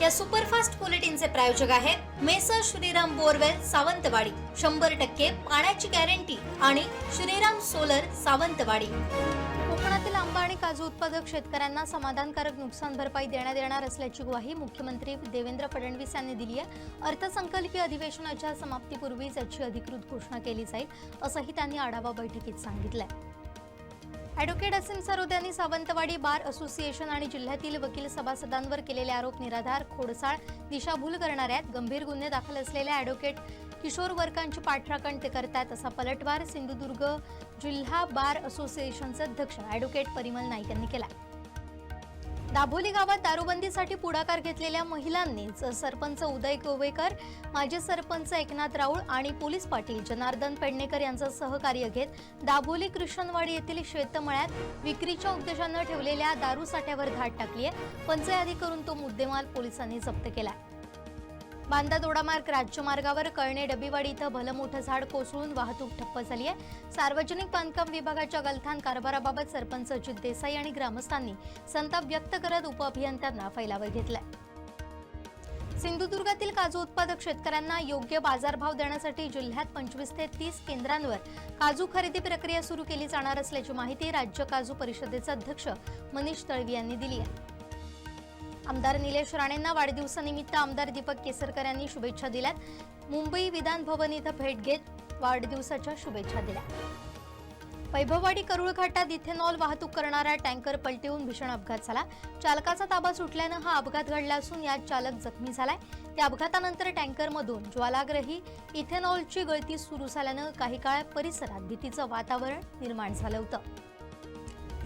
या सुपरफास्ट बुलेटिनचे प्रायोजक आहेत मेसर श्रीराम बोरवेल सावंतवाडी, 100% पाण्याची गॅरंटी आणि श्रीराम सोलर सावंतवाडी। कोकणातील आंबा आणि काजू उत्पादक शेतकऱ्यांना समाधानकारक नुकसान भरपाई देण्यात येणार असल्याची ग्वाही मुख्यमंत्री देवेंद्र फडणवीस यांनी दिली आहे। अर्थसंकल्पीय अधिवेशनाच्या समाप्तीपूर्वीच याची अधिकृत घोषणा केली जाईल, असंही त्यांनी आढावा बैठकीत सांगितलंय। ॲडव्होकेट असीम सरोदे यांनी सावंतवाडी बार असोसिएशन आणि जिल्ह्यातील वकील सभासदांवर केलेले आरोप निराधार, खोडसाळ, दिशाभूल करणारे आहेत। गंभीर गुन्हे दाखल असलेल्या ॲडव्होकेट किशोर वर्कांची पाठराखण ते करतात, असा पलटवार सिंधुदुर्ग जिल्हा बार असोसिएशनचे अध्यक्ष ॲडव्होकेट परिमल नाईक यांनी केला। दाभोली गावात दारूबंदीसाठी पुढाकार घेतलेल्या महिलांनीच सरपंच उदय गोवेकर, माजी सरपंच एकनाथ राऊळ आणि पोलीस पाटील जनार्दन पेडणेकर यांचं सहकार्य घेत दाभोली कृष्णवाडी येथील शेतमळ्यात विक्रीच्या उद्देशानं ठेवलेल्या दारू साठ्यावर धाड टाकली आहे। पंचयादी करून तो मुद्देमाल पोलिसांनी जप्त केला। बांदा दोडामार्ग राज्यमार्गावर कळणे डबीवाडी इथं भलं मोठं झाड कोसळून वाहतूक ठप्प झाली आहे। सार्वजनिक बांधकाम विभागाच्या गलथान कारभाराबाबत सरपंच अजित देसाई आणि ग्रामस्थांनी संताप व्यक्त करत उपअभियंत्यांना फैलावर घेतलाय। सिंधुदुर्गातील काजू उत्पादक शेतकऱ्यांना योग्य बाजारभाव देण्यासाठी जिल्ह्यात 25 ते 30 केंद्रांवर काजू खरेदी प्रक्रिया सुरू केली जाणार असल्याची माहिती राज्य काजू परिषदेचे अध्यक्ष मनीष तळवी यांनी दिली आहे। आमदार निलेश राणेंना वाढदिवसानिमित्त आमदार दीपक केसरकर यांनी शुभेच्छा दिल्यात। मुंबई विधान भवन इथं भेट घेत वाढदिवसाच्या शुभेच्छा दिल्या। वैभववाडी करुळ घाटात इथेनॉल वाहतूक करणारा टँकर पलटून भीषण अपघात झाला। चालकाचा ताबा सुटल्यानं हा अपघात घडला असून यात चालक जखमी झालाय। त्या अपघातानंतर टँकरमधून ज्वालाग्रही इथेनॉलची गळती सुरू झाल्यानं काही काळ परिसरात भीतीचं वातावरण निर्माण झालं होतं।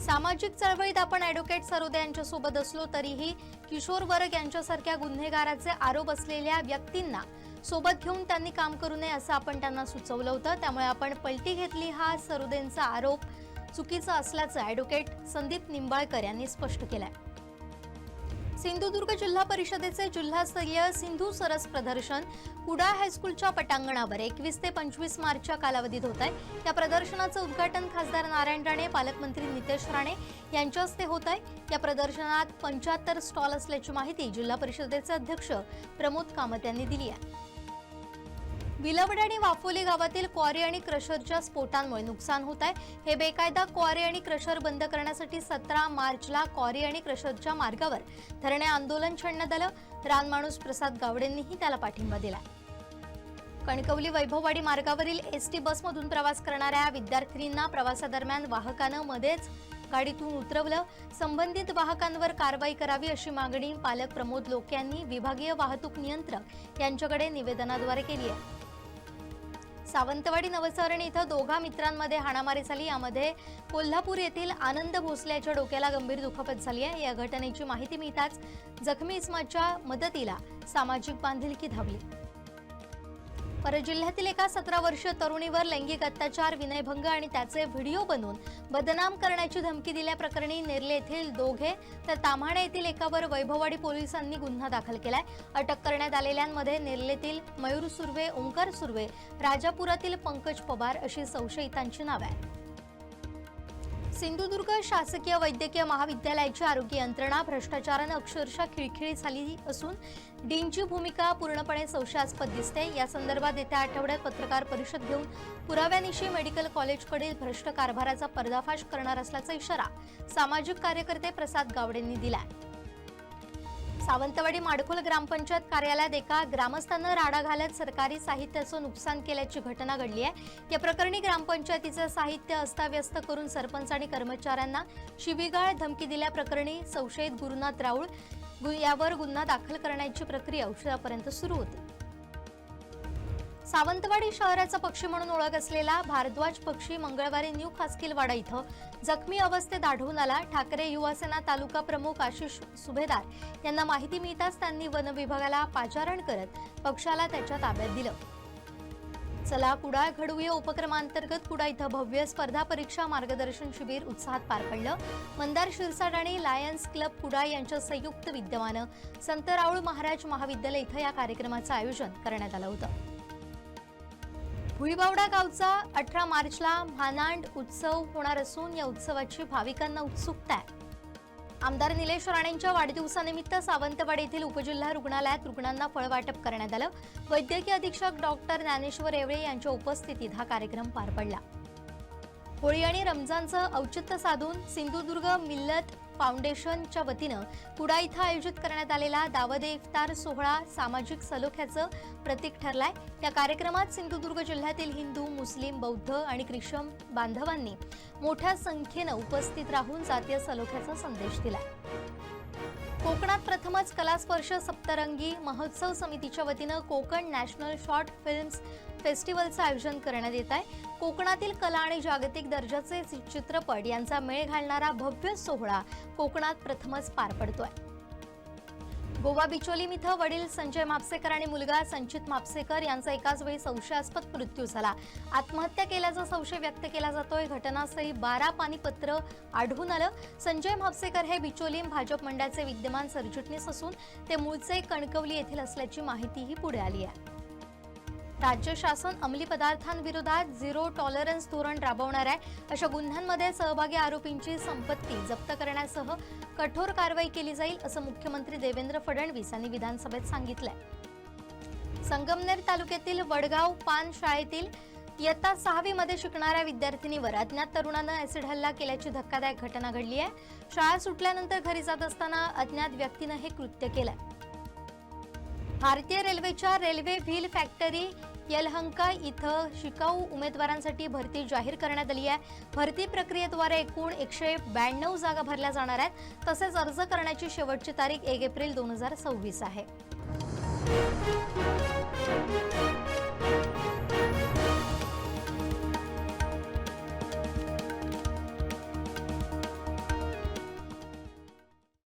सामाजिक चळवळीत आपण ॲडव्होकेट सरोदे यांच्यासोबत असलो तरीही किशोर वर्ग यांच्यासारख्या गुन्हेगाराचे आरोप असलेल्या व्यक्तींना सोबत घेऊन त्यांनी काम करू नये असं आपण त्यांना सुचवलं होतं। त्यामुळे आपण पलटी घेतली, हा सरोदेंचा आरोप चुकीचा असल्याचं ॲडव्होकेट संदीप निंबाळकर यांनी स्पष्ट केलंय। सिंधुदुर्ग जिल्हा परिषदेचे जिल्हास्तरीय सिंधू सरस प्रदर्शन कुडाळ हायस्कूलच्या पटांगणावर 21 ते 25 मार्चच्या कालावधीत होत आहे। त्या प्रदर्शनाचं उद्घाटन खासदार नारायण राणे, पालकमंत्री नितेश राणे यांच्या हस्ते होत आहे। या प्रदर्शनात 75 स्टॉल असल्याची माहिती जिल्हा परिषदेचे अध्यक्ष प्रमोद कामत यांनी दिली आहे। विलवड आणि वाफोली गावातील क्वारी आणि क्रशरच्या स्फोटांमुळे नुकसान होत आहे। हे बेकायदा क्वारी आणि क्रशर बंद करण्यासाठी 17 मार्चला क्वारी आणि क्रशरच्या मार्गावर धरणे आंदोलन छेडण्यात आलं। रानमाणूस प्रसाद गावडेंनीही त्याला पाठिंबा दिला। कणकवली वैभववाडी मार्गावरील एसटी बसमधून प्रवास करणाऱ्या विद्यार्थिनींना प्रवासादरम्यान वाहकानं मध्येच गाडीतून उतरवलं। संबंधित वाहकांवर कारवाई करावी अशी मागणी पालक प्रमोद लोके यांनी विभागीय वाहतूक नियंत्रक यांच्याकडे निवेदनाद्वारे केली आहे। सावंतवाडी नवसरण इथं दोघा मित्रांमध्ये हाणामारी झाली। यामध्ये कोल्हापूर येथील आनंद भोसले याच्या डोक्याला गंभीर दुखापत झाली आहे। या घटनेची माहिती मिळताच जखमी इस्माच्या मदतीला सामाजिक बांधिलकी धावली। परत जिल्ह्यातील एका 17 वर्षीय तरुणीवर लैंगिक अत्याचार, विनयभंग आणि त्याचे व्हिडिओ बनवून बदनाम करण्याची धमकी दिल्याप्रकरणी नेरले येथील दोघे तर ताम्हाणे येथील एकावर वैभववाडी पोलिसांनी गुन्हा दाखल केलाय। अटक करण्यात आलेल्यांमध्ये नेरलेतील मयूर सुर्वे, ओंकार सुर्वे, राजापुरातील पंकज पवार अशी संशयितांची नावे आहेत। सिंधुदुर्ग शासकीय वैद्यकीय महाविद्यालयाची आरोग्य यंत्रणा भ्रष्टाचारानं अक्षरशः खिळखिळी झाली असून डीनची भूमिका पूर्णपणे संशयास्पद दिसते। या संदर्भात येत्या आठवड्यात पत्रकार परिषद घेऊन पुराव्यानिशी मेडिकल कॉलेजकडील भ्रष्ट कारभाराचा पर्दाफाश करणार असल्याचा इशारा सामाजिक कार्यकर्ते प्रसाद गावडेंनी दिलाय। सावंतवाडी माडखोल ग्रामपंचायत कार्यालयात एका ग्रामस्थानं राडा घालत सरकारी साहित्याचं नुकसान केल्याची घटना घडली आहे। या प्रकरणी ग्रामपंचायतीचं साहित्य अस्ताव्यस्त करून सरपंच आणि कर्मचाऱ्यांना शिवीगाळ, धमकी दिल्याप्रकरणी संशयित गुरुनाथ राऊळ यावर गुन्हा दाखल करण्याची प्रक्रिया उशिरापर्यंत सुरू होती। सावंतवाडी शहराचा पक्षी म्हणून ओळख असलेला भारद्वाज पक्षी मंगळवारी न्यू खासकीलवाडा इथं जखमी अवस्थेत आढळून आला। ठाकरे युवासेना तालुका प्रमुख आशिष सुभेदार यांना माहिती मिळताच त्यांनी वन विभागाला पाचारण करत पक्षाला त्याच्या ताब्यात दिलं। चला कुडाळ घडवूया उपक्रमांतर्गत कुडाळ इथं भव्य स्पर्धा परीक्षा मार्गदर्शन शिबिर उत्साहात पार पडलं। मंदार शिरसाट आणि लायन्स क्लब कुडाळ यांच्या संयुक्त विद्यमानं संत राऊळ महाराज महाविद्यालय इथं या कार्यक्रमाचं आयोजन करण्यात आलं होतं। भुईबावडा गावचा 18 मार्चला महानांड उत्सव होणार असून या उत्सवाची भाविकांना उत्सुकता आहे। आमदार निलेश राणेंच्या वाढदिवसानिमित्त सावंतवाडी येथील उपजिल्हा रुग्णालयात रुग्णांना फळ वाटप करण्यात आलं। वैद्यकीय अधीक्षक डॉक्टर ज्ञानेश्वर येवळे यांच्या उपस्थितीत हा कार्यक्रम पार पडला। होळी आणि रमजानचं औचित्य साधून सिंधुदुर्ग मिल्लत फाउंडेशनच्या वतीनं कुडा इथं आयोजित करण्यात आलेला दावदे इफ्तार सोहळा सामाजिक सलोख्याचं प्रतीक ठरलाय। या कार्यक्रमात सिंधुदुर्ग जिल्ह्यातील हिंदू, मुस्लिम, बौद्ध आणि ख्रिश्चन बांधवांनी मोठ्या संख्येनं उपस्थित राहून जातीय सलोख्याचा संदेश दिला। कोकणात प्रथमच कलास्पर्श सप्तरंगी महोत्सव समितीच्या वतीनं कोकण नॅशनल शॉर्ट फिल्म्स फेस्टिवलचं आयोजन करण्यात येत आहे। कोकणातील कला आणि जागतिक दर्जाचे चित्रपट यांचा मेळ घालणारा भव्य सोहळा कोकणात प्रथमच पार पडतोय। गोवा बिचोलीम इथं वडील संजय म्हापसेकर आणि मुलगा संचित म्हापसेकर यांचा एकाच वेळी संशयास्पद मृत्यू झाला। आत्महत्या केल्याचा संशय व्यक्त केला जातोय। घटनास्थळी 12 पाणीपत्र आढळून आलं। संजय म्हापसेकर हे बिचोलीम भाजप मंडळाचे विद्यमान सरचिटणीस असून ते मूळचे कणकवली येथील असल्याची माहितीही पुढे आली आहे। राज्य शासन अंमली पदार्थांविरोधात झिरो टॉलरन्स धोरण राबवणार आहे। अशा गुन्ह्यांमध्ये सहभागी आरोपींची संपत्ती जप्त करण्यासह कठोर कारवाई केली जाईल असं मुख्यमंत्री देवेंद्र फडणवीस यांनी विधानसभेत सांगितलंय। संगमनेर तालुक्यातील वडगाव पान शाळेतील इयत्ता 6वी मध्ये शिकणाऱ्या विद्यार्थिनीवर अज्ञात तरुणानं ऍसिड हल्ला केल्याची धक्कादायक घटना घडली आहे। शाळा सुटल्यानंतर घरी जात असताना अज्ञात व्यक्तीनं हे कृत्य केलंय। भारतीय रेल्वेच्या रेल्वे व्हील फॅक्टरी यलहंका इथं शिकाऊ उमेदवारांसाठी भरती जाहीर करण्यात आली आहे। भरती प्रक्रियेद्वारे एकूण 192 जागा भरल्या जाणार आहेत। तसेच अर्ज करण्याची शेवटची तारीख 1 एप्रिल 2026 आहे।